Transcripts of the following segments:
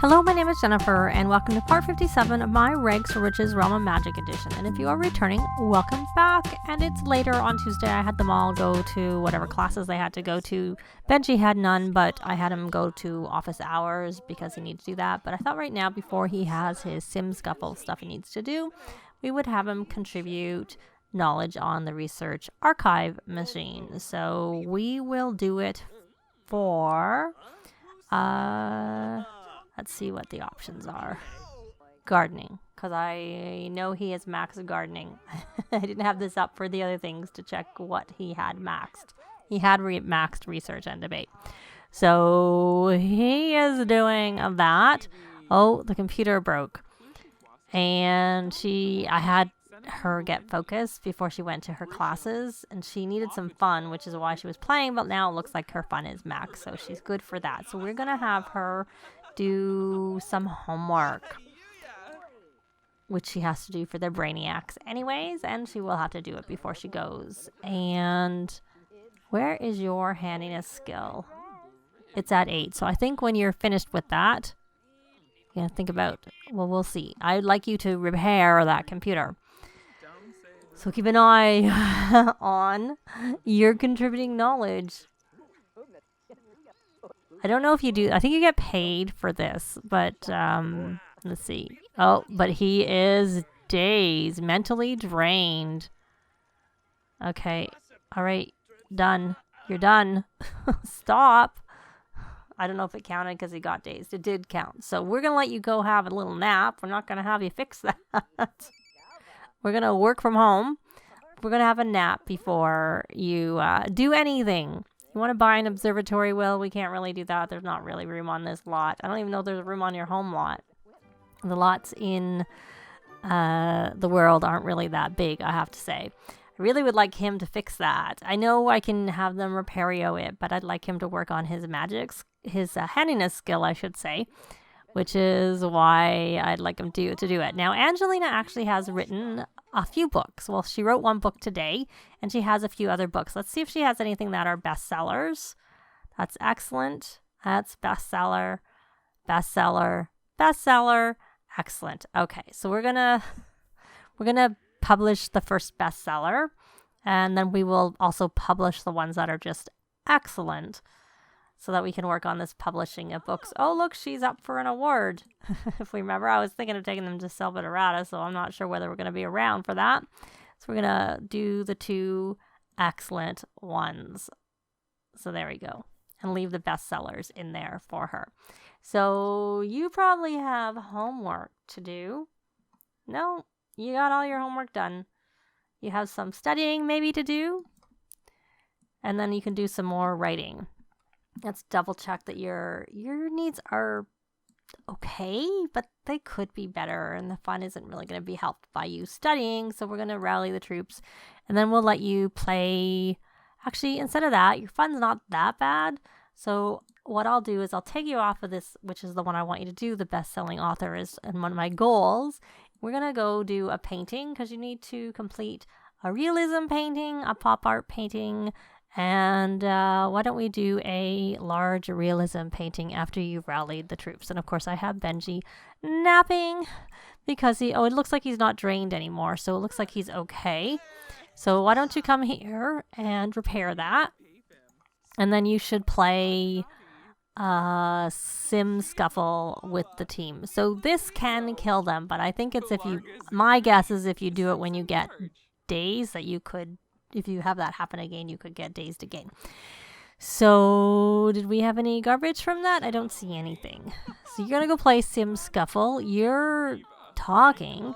Hello, my name is Jennifer, and welcome to part 57 of my Rags to Riches Realm of Magic edition. And if you are returning, welcome back. And it's later on Tuesday. I had them all go to whatever classes they had to go to. Benji had none, but I had him go to office hours because he needs to do that. But I thought right now, before he has his sim scuffle stuff he needs to do, we would have him contribute knowledge on the research archive machine. So we will do it for... let's see what the options are. Gardening, because I know he has maxed gardening. I didn't have this up for the other things to check what he had maxed. He had maxed research and debate. So he is doing that. Oh, the computer broke. And I had her get focused before she went to her classes, and she needed some fun, which is why she was playing, but now it looks like her fun is maxed, so she's good for that. So we're going to have her do some homework, which she has to do for the brainiacs anyways, and she will have to do it before she goes. And where is your handiness skill? It's at 8. So I think when you're finished with that, you're going to think about, well, we'll see. I'd like you to repair that computer. So keep an eye on your contributing knowledge. I don't know if you do. I think you get paid for this, but let's see. Oh, but he is dazed, mentally drained. Okay. All right. Done. You're done. Stop. I don't know if it counted because he got dazed. It did count. So we're going to let you go have a little nap. We're not going to have you fix that. We're going to work from home. We're going to have a nap before you do anything. You want to buy an observatory? Well, we can't really do that. There's not really room on this lot. I don't even know if there's room on your home lot. The lots in the world aren't really that big, I have to say. I really would like him to fix that. I know I can have them repario it, but I'd like him to work on his magics, his handiness skill, I should say, which is why I'd like him to do it. Now, Angelina actually has written a few books. Well, she wrote one book today, and she has a few other books. Let's see if she has anything that are bestsellers. That's excellent. That's bestseller, bestseller, bestseller. Excellent. Okay, so we're gonna publish the first bestseller, and then we will also publish the ones that are just excellent, so that we can work on this publishing of books. Oh, look, she's up for an award. If we remember, I was thinking of taking them to Silverado, so I'm not sure whether we're going to be around for that. So we're going to do the 2 excellent ones. So there we go. And leave the bestsellers in there for her. So you probably have homework to do. No, you got all your homework done. You have some studying maybe to do. And then you can do some more writing. Let's double check that your needs are okay, but they could be better, and the fun isn't really going to be helped by you studying, so we're going to rally the troops, and then we'll let you play. Actually, instead of that, your fun's not that bad, so what I'll do is I'll take you off of this, which is the one I want you to do, the best-selling author is and one of my goals. We're going to go do a painting, because you need to complete a realism painting, a pop art painting, and why don't we do a large realism painting after you've rallied the troops? And of course, I have Benji napping because it looks like he's not drained anymore. So it looks like he's okay. So why don't you come here and repair that? And then you should play sim scuffle with the team. So this can kill them, but I think it's my guess is if you do it when you get days that you could. If you have that happen again, you could get dazed again. So, did we have any garbage from that? I don't see anything. So, you're going to go play Sim Scuffle. You're talking.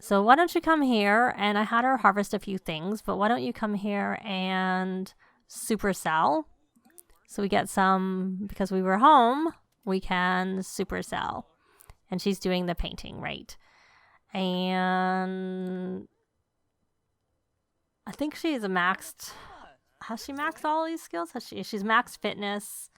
So, why don't you come here? And I had her harvest a few things, but why don't you come here and supercell? So, we get some, because we were home, we can supercell. And she's doing the painting, right? And I think she's maxed. Has she maxed all these skills? She's maxed fitness.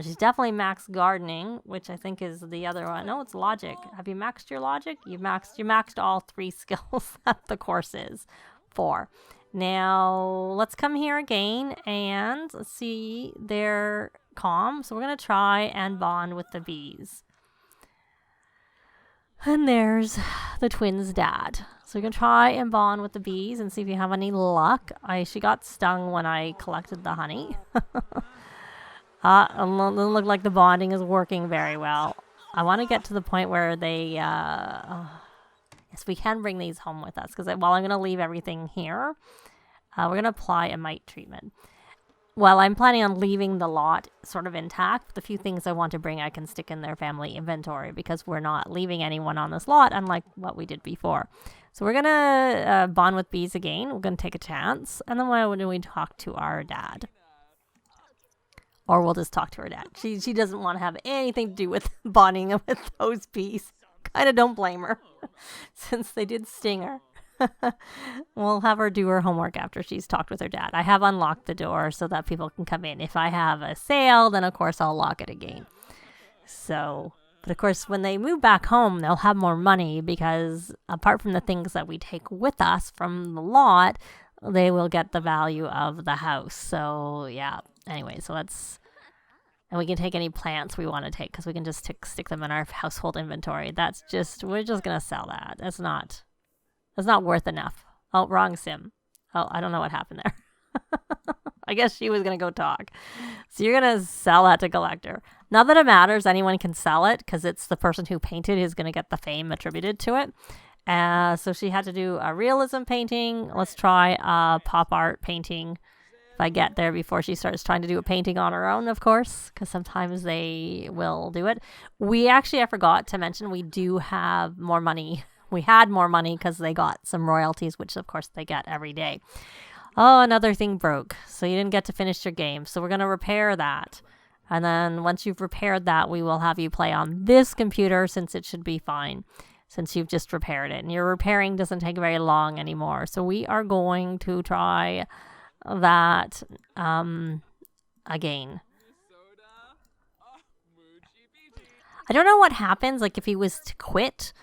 She's definitely maxed gardening, which I think is the other one. No, it's logic. Have you maxed your logic? You maxed all 3 skills that the course is for. Now, let's come here again and let's see, they're calm. So we're going to try and bond with the bees. And there's the twins' dad. So you're going to try and bond with the bees and see if you have any luck. She got stung when I collected the honey. It doesn't look like the bonding is working very well. I want to get to the point where they... yes, we can bring these home with us. Because while I'm going to leave everything here, we're going to apply a mite treatment. Well, I'm planning on leaving the lot sort of intact. The few things I want to bring I can stick in their family inventory because we're not leaving anyone on this lot, unlike what we did before. So we're going to bond with bees again. We're going to take a chance. And then why wouldn't we talk to our dad? Or we'll just talk to her dad. She doesn't want to have anything to do with bonding with those bees. Kind of don't blame her since they did sting her. We'll have her do her homework after she's talked with her dad. I have unlocked the door so that people can come in. If I have a sale, then of course I'll lock it again. So, but of course when they move back home, they'll have more money because apart from the things that we take with us from the lot, they will get the value of the house. So yeah, anyway, so let's... And we can take any plants we want to take because we can just stick them in our household inventory. We're just going to sell that. That's not worth enough. Oh, wrong sim. Oh, I don't know what happened there. I guess she was going to go talk. So you're going to sell that to collector. Not that it matters. Anyone can sell it because it's the person who painted who's going to get the fame attributed to it. So she had to do a realism painting. Let's try a pop art painting if I get there before she starts trying to do a painting on her own, of course, because sometimes they will do it. I forgot to mention, we do have more money. We had more money because they got some royalties, which of course they get every day. Oh, another thing broke. So you didn't get to finish your game. So we're going to repair that. And then once you've repaired that, we will have you play on this computer since it should be fine, since you've just repaired it. And your repairing doesn't take very long anymore. So we are going to try that again. I don't know what happens, like if he was to quit...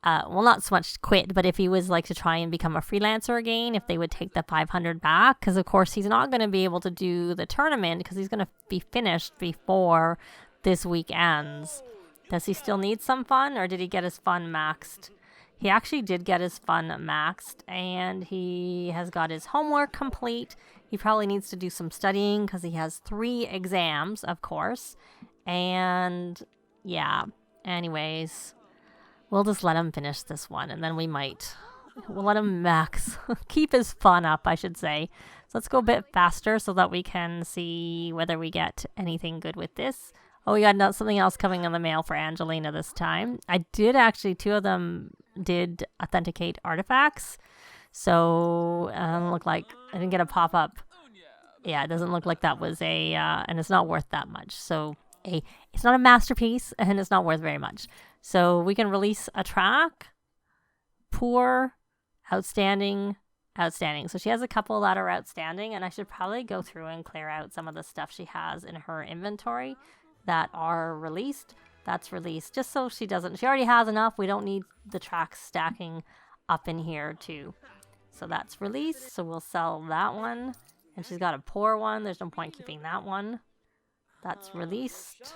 well, not so much quit, but if he was like to try and become a freelancer again, if they would take the 500 back, because of course he's not going to be able to do the tournament because he's going to be finished before this week ends. Does he still need some fun, or did he get his fun maxed? He actually did get his fun maxed, and he has got his homework complete. He probably needs to do some studying because he has 3 exams, of course. And yeah, anyways... We'll just let him finish this one, and then we'll let him max, keep his fun up, I should say. So let's go a bit faster so that we can see whether we get anything good with this. Oh, we got something else coming in the mail for Angelina this time. I did actually, 2 of them did authenticate artifacts. So it doesn't look like, I didn't get a pop-up. Yeah, it doesn't look like that was and it's not worth that much. So it's not a masterpiece, and it's not worth very much. So we can release a track, poor, outstanding, outstanding. So she has a couple that are outstanding, and I should probably go through and clear out some of the stuff she has in her inventory that are released. That's released, just so she already has enough. We don't need the tracks stacking up in here too. So that's released, so we'll sell that one. And she's got a poor one. There's no point keeping that one. That's released.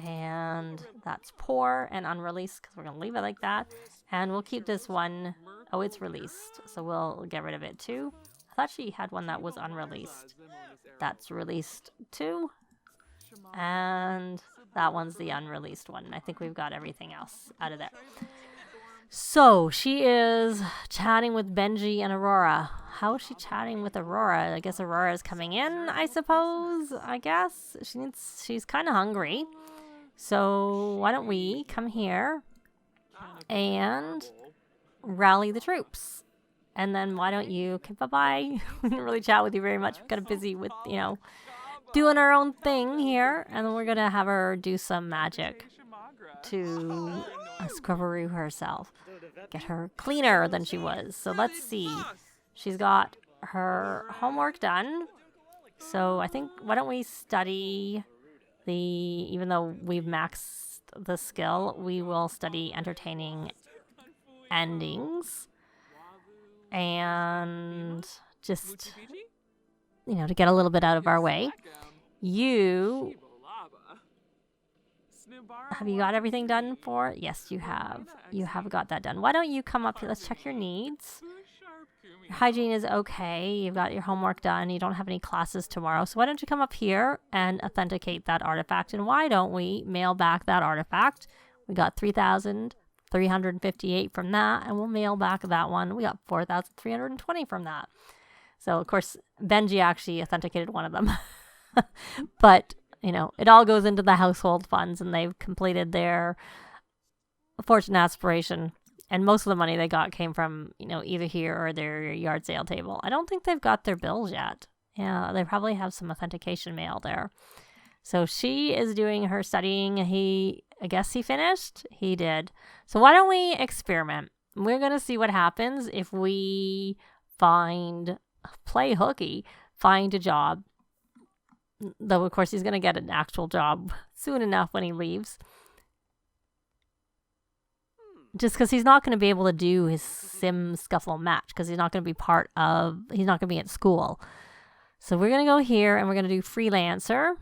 And that's poor and unreleased because we're going to leave it like that. And we'll keep this one. Oh, it's released. So we'll get rid of it too. I thought she had one that was unreleased. That's released too. And that one's the unreleased one. I think we've got everything else out of there. So she is chatting with Benji and Aurora. How is she chatting with Aurora? I guess Aurora is coming in, I suppose. I guess she's kind of hungry. So why don't we come here and rally the troops? And then why don't you... Okay, bye-bye. We didn't really chat with you very much. We're kind of busy with, doing our own thing here. And then we're going to have her do some magic to scrubberoo herself. Get her cleaner than she was. So let's see. She's got her homework done. So I think, why don't we study even though we've maxed the skill, we will study entertaining endings. And just, to get a little bit out of our way. You Have you got everything done for? Yes, you have. You have got that done. Why don't you come up here? Let's check your needs. Your hygiene is okay. You've got your homework done. You don't have any classes tomorrow. So why don't you come up here and authenticate that artifact? And why don't we mail back that artifact? We got 3,358 from that, and we'll mail back that one. We got 4,320 from that. So, of course, Benji actually authenticated one of them. But, you know, it all goes into the household funds, and they've completed their fortune aspiration. And most of the money they got came from, you know, either here or their yard sale table. I don't think they've got their bills yet. Yeah, they probably have some authentication mail there. So she is doing her studying. I guess he finished? He did. So why don't we experiment? We're going to see what happens if we play hooky, find a job. Though, of course, he's going to get an actual job soon enough when he leaves. Just because he's not going to be able to do his sim scuffle match because he's not going to be he's not going to be at school. So we're going to go here and we're going to do freelancer.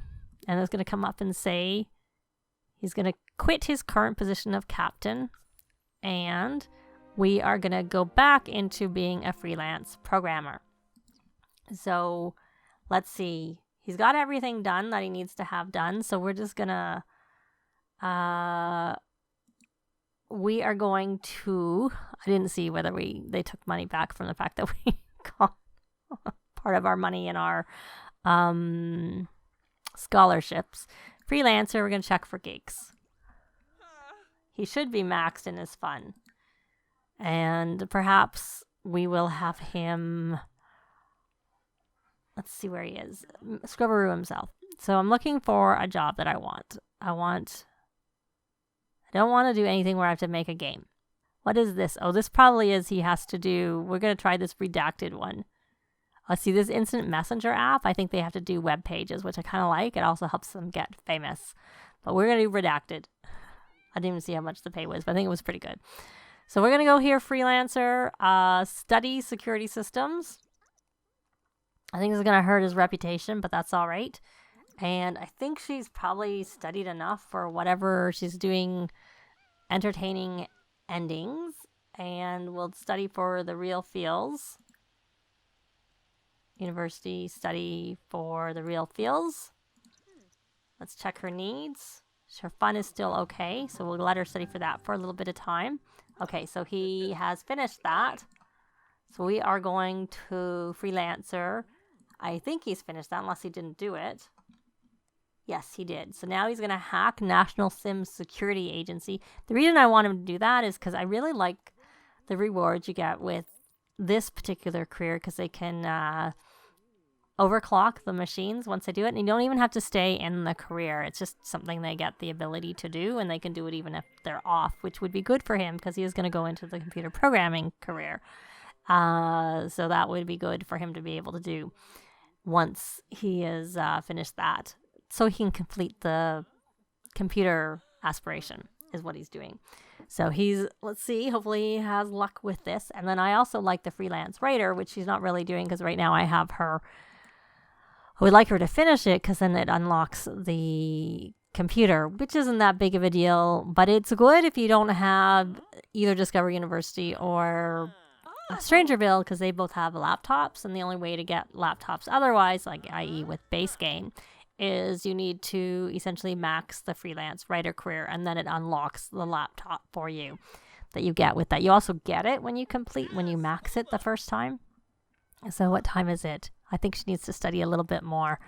And it's going to come up and say he's going to quit his current position of captain. And we are going to go back into being a freelance programmer. So let's see. He's got everything done that he needs to have done. So we're just going to... we are going to... I didn't see whether they took money back from the fact that we got part of our money in our scholarships. Freelancer, we're going to check for gigs. He should be maxed in his fun. And perhaps we will have him... Let's see where he is. Scrubberoo himself. So I'm looking for a job that I want. I don't want to do anything where I have to make a game. What is this? Oh, this probably is he has to do... We're going to try this redacted one. Let's see, this instant messenger app, I think they have to do web pages, which I kind of like. It also helps them get famous. But we're going to do redacted. I didn't even see how much the pay was, but I think it was pretty good. So we're going to go here, freelancer, study security systems. I think this is going to hurt his reputation, but that's all right. And I think she's probably studied enough for whatever she's doing, entertaining endings. And we'll study for the real feels. University study for the real feels. Let's check her needs. Her fun is still okay, so we'll let her study for that for a little bit of time. Okay, so he has finished that. So we are going to freelancer. I think he's finished that unless he didn't do it. Yes, he did. So now he's going to hack National Sim Security Agency. The reason I want him to do that is because I really like the rewards you get with this particular career because they can overclock the machines once they do it. And you don't even have to stay in the career. It's just something they get the ability to do, and they can do it even if they're off, which would be good for him because he is going to go into the computer programming career. So that would be good for him to be able to do once he has finished that. So he can complete the computer aspiration is what he's doing. So let's see, hopefully he has luck with this. And then I also like the freelance writer, which she's not really doing because right now I have her. I would like her to finish it because then it unlocks the computer, which isn't that big of a deal. But it's good if you don't have either Discovery University or Strangerville because they both have laptops. And the only way to get laptops otherwise, like i.e. with base game, is you need to essentially max the freelance writer career, and then it unlocks the laptop for you that you get with that. You also get it when you max it the first time. So what time is it? I think she needs to study a little bit more.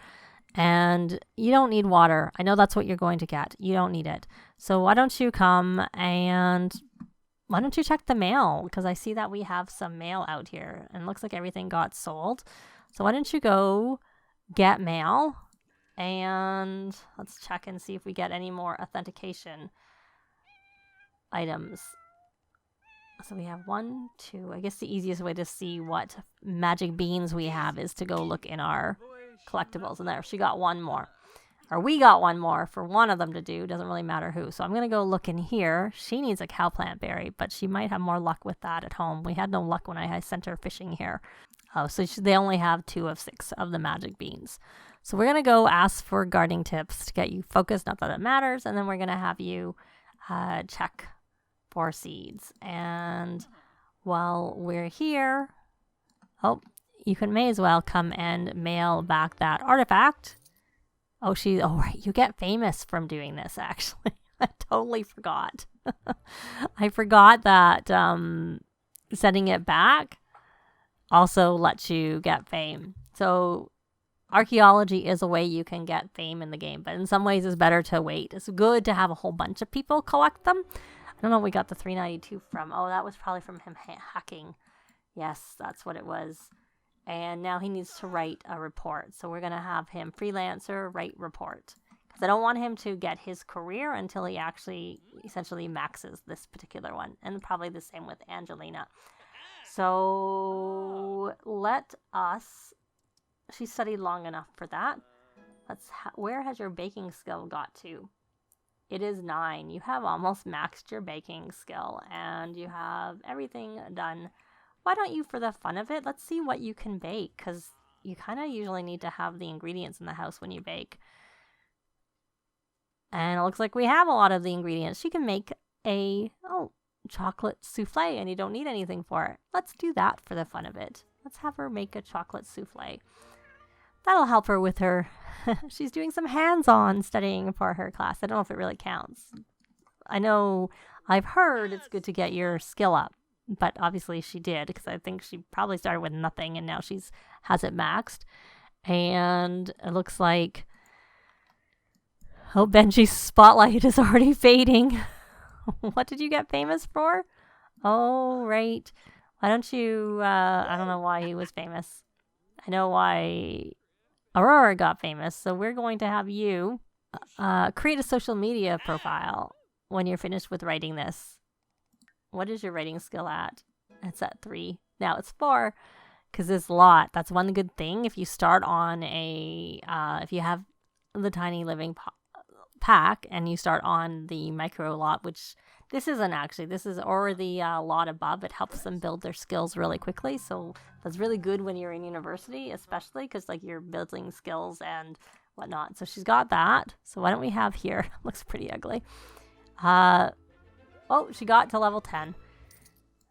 And you don't need water. I know that's what you're going to get. You don't need it. So why don't you come and why don't you check the mail? Because I see that we have some mail out here and it looks like everything got sold. So why don't you go get mail? And let's check and see if we get any more authentication items. So we have 1, 2. I guess the easiest way to see what magic beans we have is to go look in our collectibles. And there, she got one more. Or we got one more for one of them to do. Doesn't really matter who. So I'm going to go look in here. She needs a cowplant berry, but she might have more luck with that at home. We had no luck when I sent her fishing here. Oh, so they only have 2 of 6 of the magic beans. So we're going to go ask for gardening tips to get you focused, not that it matters, and then we're going to have you check for seeds. And while we're here, you may as well come and mail back that artifact. Oh, right, you get famous from doing this, actually. I totally forgot. I forgot that sending it back also lets you get fame. So archaeology is a way you can get fame in the game, but in some ways it's better to wait. It's good to have a whole bunch of people collect them. I don't know where we got the 392 from. Oh, that was probably from him hacking. Yes, that's what it was. And now he needs to write a report. So we're going to have him freelancer write report. Because I don't want him to get his career until he actually essentially maxes this particular one. And probably the same with Angelina. So let us... She studied long enough for that. Where has your baking skill got to? It is 9. You have almost maxed your baking skill. And you have everything done. Why don't you, for the fun of it, let's see what you can bake, because you kind of usually need to have the ingredients in the house when you bake. And it looks like we have a lot of the ingredients. She can make a chocolate souffle, and you don't need anything for it. Let's do that for the fun of it. Let's have her make a chocolate souffle. That'll help her with her... She's doing some hands-on studying for her class. I don't know if it really counts. I know I've heard it's good to get your skill up. But obviously she did, because I think she probably started with nothing and now has it maxed. And it looks like... Oh, Benji's spotlight is already fading. What did you get famous for? Oh, right. Why don't you... I don't know why he was famous. I know why Aurora got famous. So we're going to have you create a social media profile when you're finished with writing this. What is your writing skill at? It's at 3. Now it's 4 because it's a lot. That's one good thing. If you start on if you have the tiny living pack and you start on the micro lot, which this isn't actually, or the lot above, it helps them build their skills really quickly. So that's really good when you're in university, especially because like you're building skills and whatnot. So she's got that. So why don't we have here? Looks pretty ugly. Oh, she got to level 10.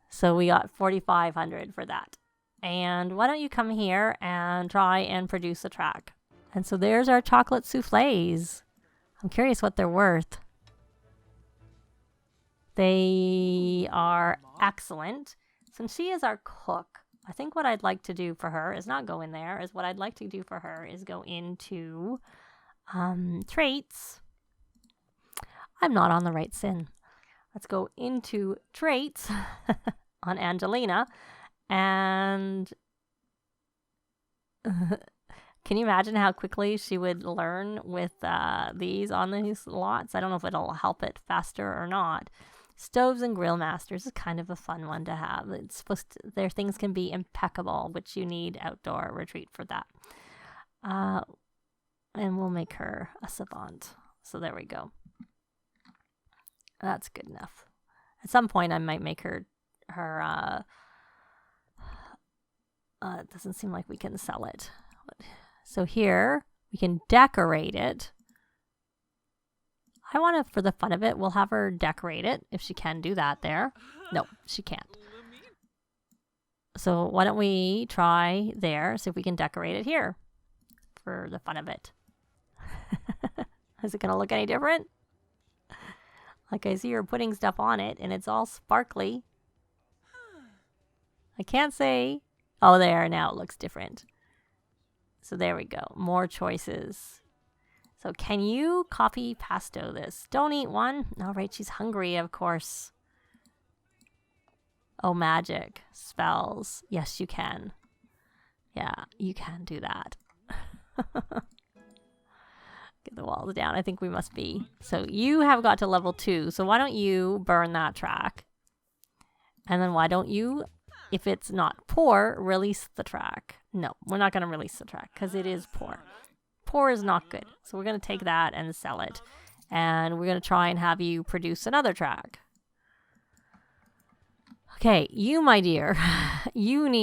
So we got 4,500 for that. And why don't you come here and try and produce a track? And so there's our chocolate souffles. I'm curious what they're worth. They are excellent. Since she is our cook, I think what I'd like to do for her is not go in there. What I'd like to do for her is go into traits. I'm not on the right sin. Let's go into traits on Angelina. And can you imagine how quickly she would learn with these on these lots? I don't know if it'll help it faster or not. Stoves and grill masters is kind of a fun one to have. It's their things can be impeccable, which you need outdoor retreat for that. And we'll make her a savant. So there we go. That's good enough. At some point, I might make her it doesn't seem like we can sell it. So here, we can decorate it. I want to, for the fun of it, we'll have her decorate it, if she can do that there. No, she can't. So why don't we try there, see if we can decorate it here, for the fun of it. Is it going to look any different? Like I see her putting stuff on it, and it's all sparkly. I can't say... Oh, there, now it looks different. So there we go. More choices. So can you coffee pasto this? Don't eat one. All right, she's hungry, of course. Oh, magic. Spells. Yes, you can. Yeah, you can do that. Get the walls down. I think we must be. So you have got to level 2. So why don't you burn that track? And then why don't you, if it's not poor, release the track? No, we're not going to release the track because it is poor. Poor is not good. So we're going to take that and sell it. And we're going to try and have you produce another track. Okay, you, my dear, you can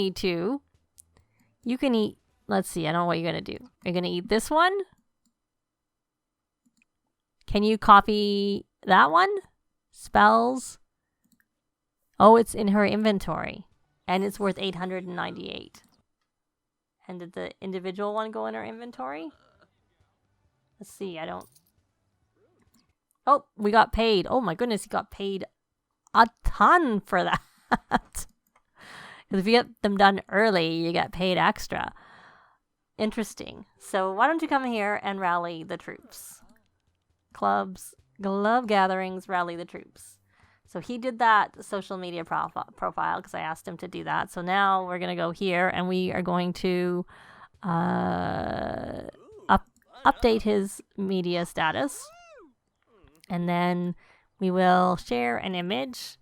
eat Let's see. I don't know what you're going to do. You're going to eat this one? Can you copy that one? Spells. Oh, it's in her inventory. And it's worth 898. And did the individual one go in her inventory? Let's see. I don't... Oh, we got paid. Oh my goodness, you got paid a ton for that. Because if you get them done early, you get paid extra. Interesting. So why don't you come here and rally the troops? Clubs, glove gatherings, rally the troops. So he did that social media profile because I asked him to do that. So now we're going to go here and we are going to update his media status. And then we will share an image.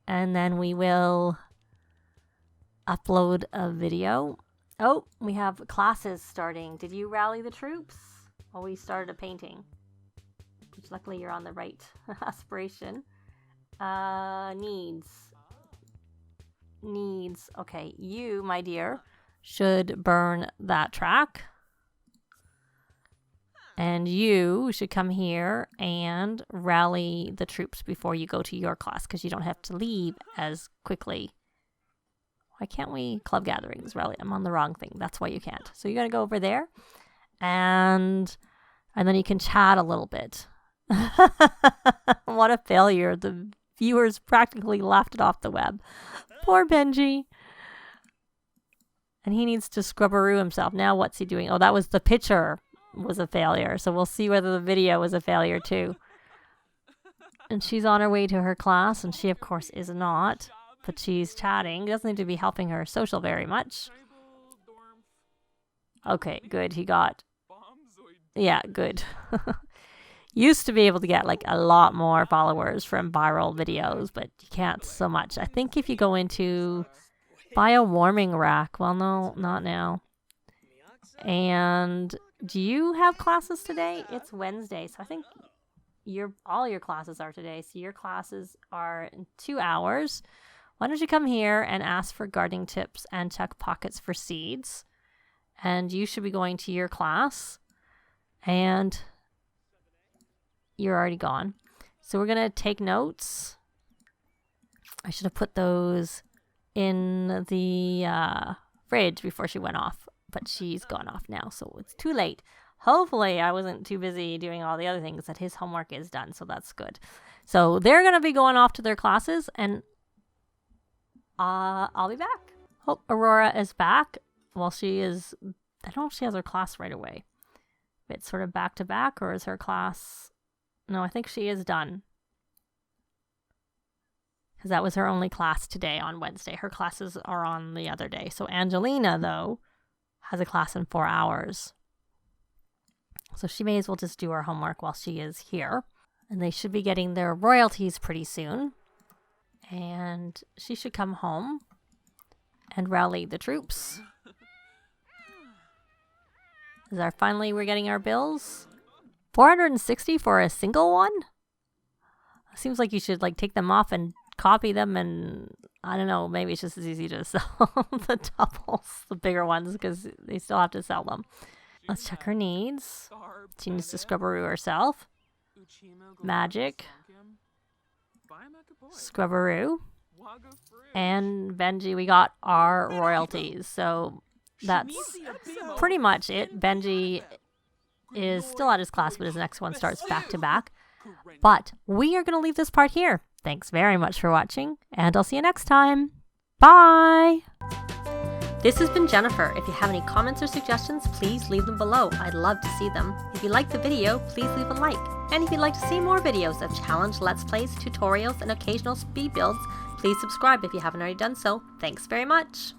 And then we will upload a video. Oh, we have classes starting. Did you rally the troops? Oh, we started a painting. Which luckily you're on the right aspiration. Needs. Okay, you, my dear, should burn that track. And you should come here and rally the troops before you go to your class, because you don't have to leave as quickly. Why can't we? Club gatherings, rally. I'm on the wrong thing. That's why you can't. So you're going to go over there. And then you can chat a little bit. What a failure. The viewers practically laughed it off the web. Poor Benji. And he needs to scrubberoo himself. Now what's he doing? Oh, that was the picture was a failure. So we'll see whether the video was a failure too. And she's on her way to her class. And she, of course, is not. But she's chatting. Doesn't need to be helping her social very much. Okay, good. He got... Yeah, good. Used to be able to get like a lot more followers from viral videos, but you can't so much. I think if you go into buy a warming rack, well, no, not now. And do you have classes today? It's Wednesday, so I think all your classes are today. So your classes are in 2 hours. Why don't you come here and ask for gardening tips and check pockets for seeds? And you should be going to your class. And you're already gone. So we're going to take notes. I should have put those in the fridge before she went off. But she's gone off now, so it's too late. Hopefully I wasn't too busy doing all the other things that his homework is done, so that's good. So they're going to be going off to their classes, and I'll be back. Oh, Aurora is back. Well, she is... I don't know if she has her class right away. If it's sort of back to back, or is her class... No, I think she is done. Because that was her only class today on Wednesday. Her classes are on the other day. So Angelina, though, has a class in 4 hours. So she may as well just do her homework while she is here. And they should be getting their royalties pretty soon. And she should come home and rally the troops. Finally we're getting our bills. 460 for a single one? Seems like you should like take them off and copy them, and I don't know, maybe it's just as easy to sell the doubles, the bigger ones, because they still have to sell them. Let's check her needs. She needs to scrubberoo herself. Magic. Scrubberoo. And Benji, we got our royalties. So that's pretty much it. Benji is still at his class, but his next one starts back to back. But we are going to leave this part here. Thanks very much for watching, and I'll see you next time. Bye! This has been Jennifer. If you have any comments or suggestions, please leave them below. I'd love to see them. If you liked the video, please leave a like. And if you'd like to see more videos of challenge, let's plays, tutorials, and occasional speed builds, please subscribe if you haven't already done so. Thanks very much!